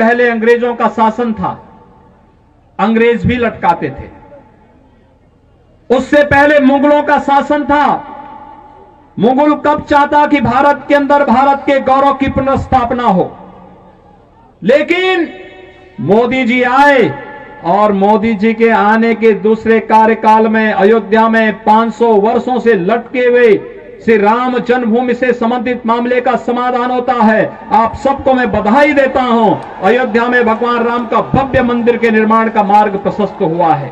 पहले अंग्रेजों का शासन था, अंग्रेज भी लटकाते थे। उससे पहले मुगलों का शासन था। मुगल कब चाहता कि भारत के अंदर भारत के गौरव की पुनर्स्थापना हो, लेकिन मोदी जी आए और मोदी जी के आने के दूसरे कार्यकाल में अयोध्या में 500 वर्षों से लटके हुए श्री राम जन्मभूमि से संबंधित मामले का समाधान होता है। आप सबको मैं बधाई देता हूं। अयोध्या में भगवान राम का भव्य मंदिर के निर्माण का मार्ग प्रशस्त हुआ है।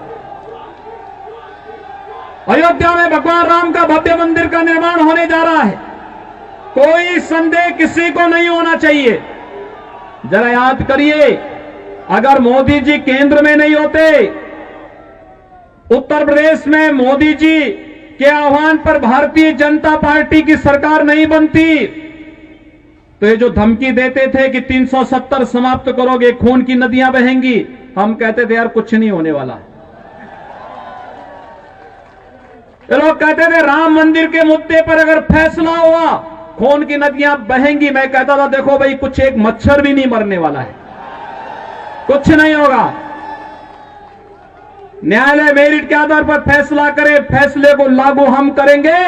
अयोध्या में भगवान राम का भव्य मंदिर का निर्माण होने जा रहा है। कोई संदेह किसी को नहीं होना चाहिए। जरा याद करिए, अगर मोदी जी केंद्र में नहीं होते, उत्तर प्रदेश में मोदी जी के आह्वान पर भारतीय जनता पार्टी की सरकार नहीं बनती, तो ये जो धमकी देते थे कि 370 समाप्त करोगे, खून की नदियां बहेंगी, हम कहते थे यार कुछ नहीं होने वाला। ये लोग कहते थे राम मंदिर के मुद्दे पर अगर फैसला हुआ खून की नदियां बहेंगी। मैं कहता था देखो भाई, कुछ एक मच्छर भी नहीं मरने वाला है, कुछ नहीं होगा। न्यायालय मेरिट के आधार पर फैसला करे, फैसले को लागू हम करेंगे।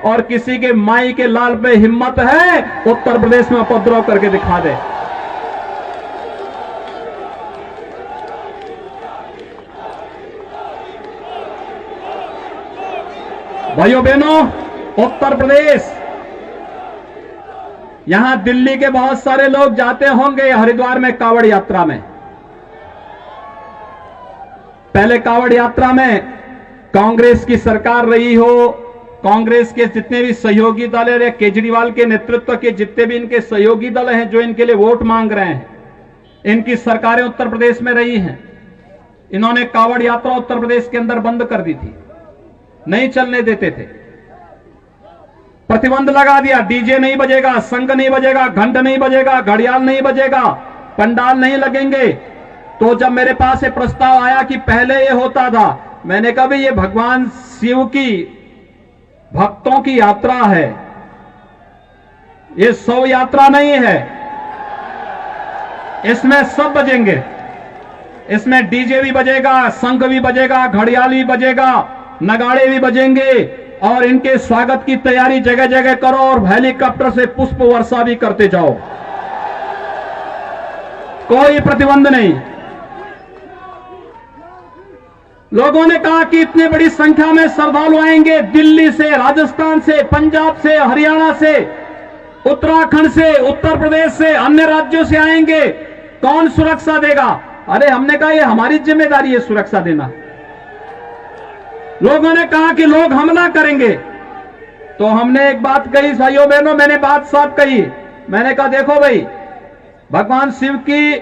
और किसी के माई के लाल पे हिम्मत है उत्तर प्रदेश में उपद्रव करके दिखा दे। भाइयों बहनों, उत्तर प्रदेश, यहां दिल्ली के बहुत सारे लोग जाते होंगे हरिद्वार में कांवड़ यात्रा में। पहले कांवड़ यात्रा में कांग्रेस की सरकार रही हो, कांग्रेस के जितने भी सहयोगी दल है, केजरीवाल के नेतृत्व के जितने भी इनके सहयोगी दल हैं जो इनके लिए वोट मांग रहे हैं, इनकी सरकारें उत्तर प्रदेश में रही हैं। इन्होंने कांवड़ यात्रा उत्तर प्रदेश के अंदर बंद कर दी थी, नहीं चलने देते थे, प्रतिबंध लगा दिया। डीजे नहीं बजेगा, संग नहीं बजेगा, घंट नहीं बजेगा, घड़ियाल नहीं बजेगा, पंडाल नहीं लगेंगे। तो जब मेरे पास ये प्रस्ताव आया कि पहले ये होता था, मैंने कहा भाई ये भगवान शिव की भक्तों की यात्रा है, ये शव यात्रा नहीं है। इसमें सब बजेंगे, इसमें डीजे भी बजेगा, शंख भी बजेगा, घड़ियाल भी बजेगा, नगाड़े भी बजेंगे। और इनके स्वागत की तैयारी जगह जगह करो और हेलीकॉप्टर से पुष्प वर्षा भी करते जाओ, कोई प्रतिबंध नहीं। लोगों ने कहा कि इतनी बड़ी संख्या में श्रद्धालु आएंगे, दिल्ली से, राजस्थान से, पंजाब से, हरियाणा से, उत्तराखंड से, उत्तर प्रदेश से, अन्य राज्यों से आएंगे, कौन सुरक्षा देगा? अरे हमने कहा ये हमारी जिम्मेदारी है सुरक्षा देना। लोगों ने कहा कि लोग हमला करेंगे, तो हमने एक बात कही भाइयों बहनों, मैंने बात साफ कही। मैंने कहा देखो भाई, भगवान शिव की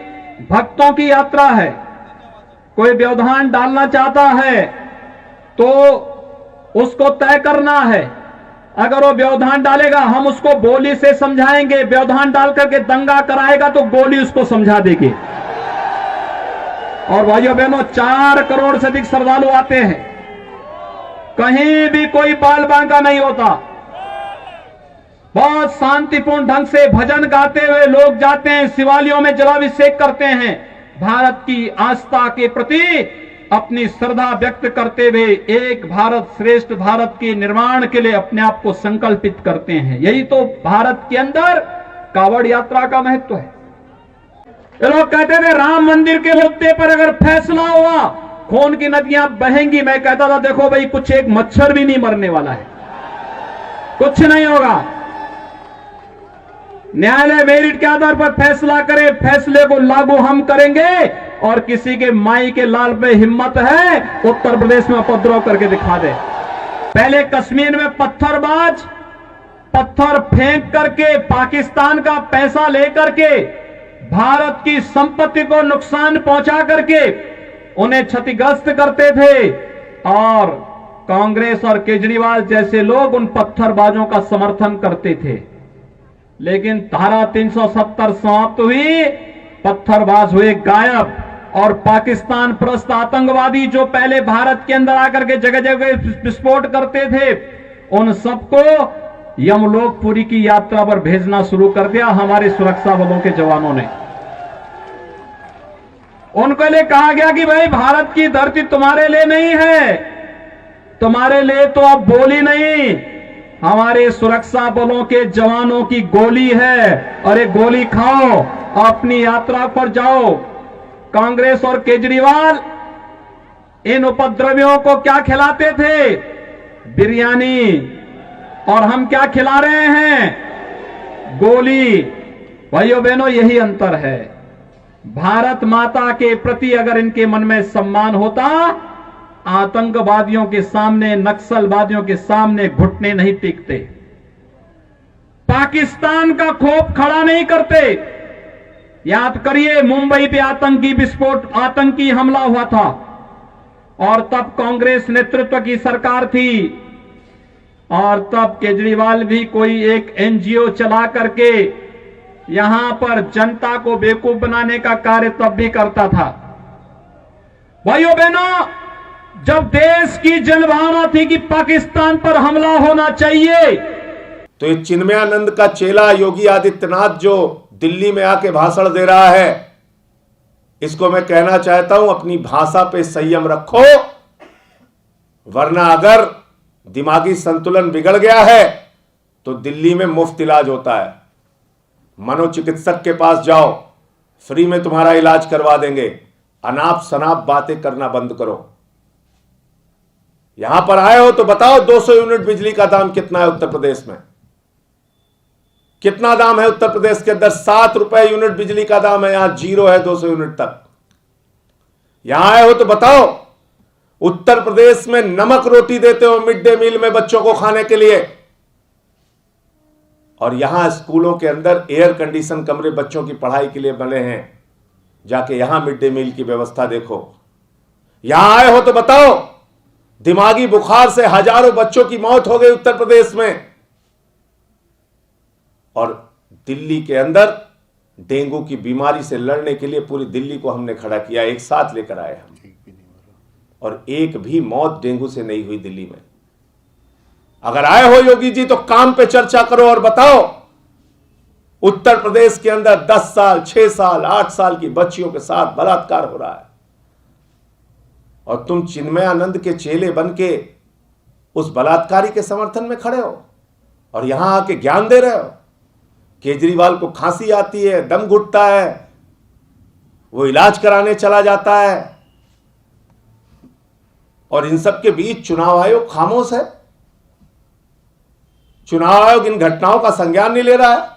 भक्तों की यात्रा है, कोई व्यवधान डालना चाहता है तो उसको तय करना है। अगर वो व्यवधान डालेगा हम उसको गोली से समझाएंगे, व्यवधान डाल करके दंगा कराएगा तो गोली उसको समझा देगी। और भाइयों बहनों, 4 करोड़ से अधिक श्रद्धालु आते हैं, कहीं भी कोई बाल बांका नहीं होता। बहुत शांतिपूर्ण ढंग से भजन गाते हुए लोग जाते हैं, शिवालयों में जलाभिषेक करते हैं, भारत की आस्था के प्रति अपनी श्रद्धा व्यक्त करते हुए एक भारत श्रेष्ठ भारत के निर्माण के लिए अपने आप को संकल्पित करते हैं। यही तो भारत के अंदर कांवड़ यात्रा का महत्व है। ये लोग कहते थे राम मंदिर के मुद्दे पर अगर फैसला हुआ खून की नदियां बहेंगी। मैं कहता था देखो भाई, कुछ एक मच्छर भी नहीं मरने वाला है, कुछ नहीं होगा। न्यायालय मेरिट के आधार पर फैसला करे, फैसले को लागू हम करेंगे। और किसी के माई के लाल पे हिम्मत है उत्तर प्रदेश में उपद्रव करके दिखा दे। पहले कश्मीर में पत्थरबाज पत्थर फेंक करके पाकिस्तान का पैसा लेकर के भारत की संपत्ति को नुकसान पहुंचा करके उन्हें क्षतिग्रस्त करते थे, और कांग्रेस और केजरीवाल जैसे लोग उन पत्थरबाजों का समर्थन करते थे। लेकिन धारा 370 समाप्त हुई, पत्थरबाज हुए गायब, और पाकिस्तान परस्त आतंकवादी जो पहले भारत के अंदर आकर के जगह जगह विस्फोट करते थे, उन सबको यमलोकपुरी की यात्रा पर भेजना शुरू कर दिया हमारे सुरक्षा बलों के जवानों ने। उनके लिए कहा गया कि भाई भारत की धरती तुम्हारे लिए नहीं है, तुम्हारे लिए तो अब बोली नहीं, हमारे सुरक्षा बलों के जवानों की गोली है और एक गोली खाओ, अपनी यात्रा पर जाओ। कांग्रेस और केजरीवाल इन उपद्रवियों को क्या खिलाते थे? बिरयानी। और हम क्या खिला रहे हैं? गोली। भाइयों बहनों, यही अंतर है। भारत माता के प्रति अगर इनके मन में सम्मान होता, आतंकवादियों के सामने, नक्सलवादियों के सामने घुटने नहीं टेकते, पाकिस्तान का खौफ खड़ा नहीं करते। याद करिए, मुंबई पे आतंकी विस्फोट, आतंकी हमला हुआ था और तब कांग्रेस नेतृत्व की सरकार थी और तब केजरीवाल भी कोई एक एनजीओ चला करके यहां पर जनता को बेवकूफ बनाने का कार्य तब भी करता था। भाइयों बहनों, जब देश की जनभावना थी कि पाकिस्तान पर हमला होना चाहिए, तो ये चिन्मयानंद का चेला योगी आदित्यनाथ जो दिल्ली में आके भाषण दे रहा है, इसको मैं कहना चाहता हूं, अपनी भाषा पे संयम रखो, वरना अगर दिमागी संतुलन बिगड़ गया है तो दिल्ली में मुफ्त इलाज होता है। मनोचिकित्सक के पास जाओ, फ्री में तुम्हारा इलाज करवा देंगे। अनाप शनाप बातें करना बंद करो। यहां पर आए हो तो बताओ 200 यूनिट बिजली का दाम कितना है उत्तर प्रदेश में? कितना दाम है उत्तर प्रदेश के अंदर? 7 रुपए यूनिट बिजली का दाम है, यहां 0 है 200 यूनिट तक। यहां आए हो तो बताओ, उत्तर प्रदेश में नमक रोटी देते हो मिड डे मील में बच्चों को खाने के लिए, और यहां स्कूलों के अंदर एयर कंडीशन कमरे बच्चों की पढ़ाई के लिए बने हैं। जाके यहां मिड डे मील की व्यवस्था देखो। यहां आए हो तो बताओ, दिमागी बुखार से हजारों बच्चों की मौत हो गई उत्तर प्रदेश में, और दिल्ली के अंदर डेंगू की बीमारी से लड़ने के लिए पूरी दिल्ली को हमने खड़ा किया, एक साथ लेकर आए हम, और एक भी मौत डेंगू से नहीं हुई दिल्ली में। अगर आए हो योगी जी तो काम पे चर्चा करो और बताओ, उत्तर प्रदेश के अंदर 10 साल, 6 साल, 8 साल की बच्चियों के साथ बलात्कार हो रहा है, और तुम चिन्मयानंद के चेले बन के उस बलात्कारी के समर्थन में खड़े हो और यहां आके ज्ञान दे रहे हो। केजरीवाल को खांसी आती है, दम घुटता है, वो इलाज कराने चला जाता है, और इन सब के बीच चुनाव आयोग खामोश है। चुनाव आयोग इन घटनाओं का संज्ञान नहीं ले रहा है।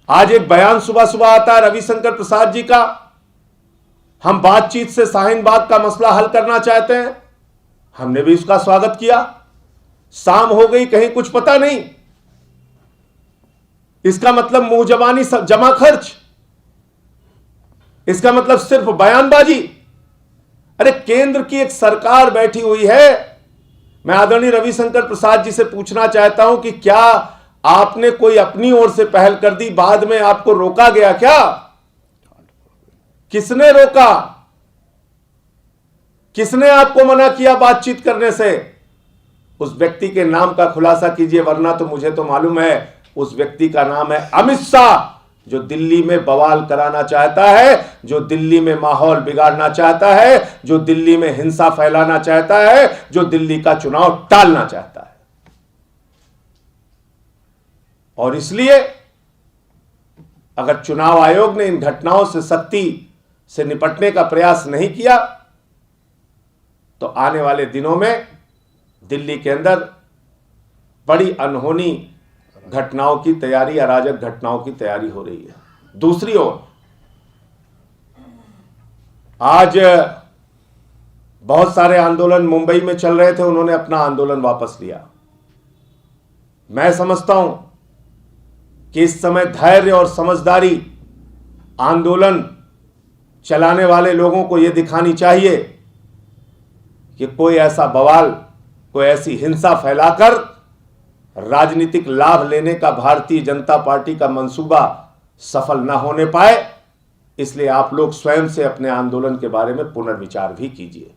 आज एक बयान सुबह सुबह आता है रविशंकर प्रसाद जी का, हम बातचीत से शाहीन बाग का मसला हल करना चाहते हैं। हमने भी उसका स्वागत किया। शाम हो गई, कहीं कुछ पता नहीं। इसका मतलब मुंह जबानी जमा खर्च, इसका मतलब सिर्फ बयानबाजी। अरे केंद्र की एक सरकार बैठी हुई है। मैं आदरणीय रविशंकर प्रसाद जी से पूछना चाहता हूं कि क्या आपने कोई अपनी ओर से पहल कर दी, बाद में आपको रोका गया क्या? किसने रोका? किसने आपको मना किया बातचीत करने से? उस व्यक्ति के नाम का खुलासा कीजिए, वरना तो मुझे तो मालूम है उस व्यक्ति का नाम है अमित शाह, जो दिल्ली में बवाल कराना चाहता है, जो दिल्ली में माहौल बिगाड़ना चाहता है, जो दिल्ली में हिंसा फैलाना चाहता है, जो दिल्ली का चुनाव टालना चाहता है। और इसलिए अगर चुनाव आयोग ने इन घटनाओं से सख्ती से निपटने का प्रयास नहीं किया तो आने वाले दिनों में दिल्ली के अंदर बड़ी अनहोनी घटनाओं की तैयारी, अराजक घटनाओं की तैयारी हो रही है। दूसरी ओर आज बहुत सारे आंदोलन मुंबई में चल रहे थे, उन्होंने अपना आंदोलन वापस लिया। मैं समझता हूं कि इस समय धैर्य और समझदारी आंदोलन चलाने वाले लोगों को यह दिखानी चाहिए कि कोई ऐसा बवाल, कोई ऐसी हिंसा फैलाकर राजनीतिक लाभ लेने का भारतीय जनता पार्टी का मंसूबा सफल न होने पाए। इसलिए आप लोग स्वयं से अपने आंदोलन के बारे में पुनर्विचार भी कीजिए।